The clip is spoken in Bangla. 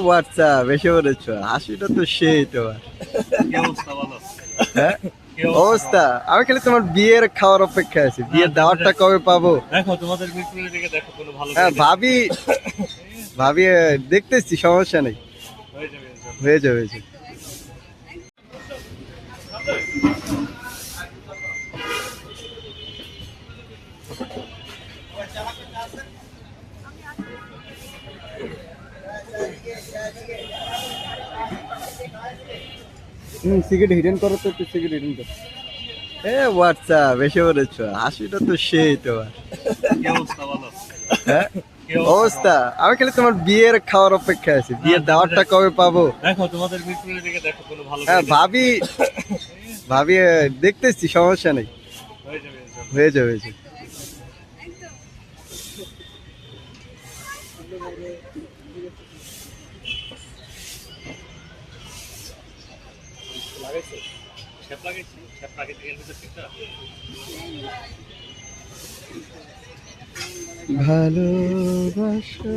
হোয়াটসঅ্যাপ এসে বলেছো, হাসিটা তো সেই তোমার। কি অবস্থা? ভালো? হ্যাঁ, কি অবস্থা? অবস্থা আমি খালি তোমার বিয়ের খাওয়ার অপেক্ষায় আছি, বিয়ের দেখো, দাওয়াতটা কবে পাবো। দেখো তোমাদের মিরপুরের দিকে দেখো, কোনো ভালো হ্যাঁ গাড়ি ভাবি, ভাবি দেখতেছি, সমস্যা নেই, হয়ে যাবে ইনশাল্লাহ। হয়ে যাবে, হয়ে যাবে। সিগারেট হিডেন করো তো, একটু সিগারেট হিডেন করো। হোয়াটসঅ্যাপ এসে বলেছো, হাসিটা তো সেই তোমার। কি অবস্থা? ভালো? হ্যাঁ, কি অবস্থা আমি খালি তোমার বিয়ের খাওয়ার অপেক্ষায় আছি, বিয়ের দাওয়াতটা কবে পাবো। দেখো তোমাদের মিরপুরের দিকে দেখো, কোনো ভালো হ্যাঁ গাড়ি ভাবি, ভাবি দেখতেছি, সমস্যা নেই, হয়ে যাবে ইনশাল্লাহ। হয়ে যাবে, হয়ে যাবে। লাগাইছো? শ্যাপ লাগাইছি, শ্যাপ লাগাইতে গেলে তো ঠিক না। ভালোবাসা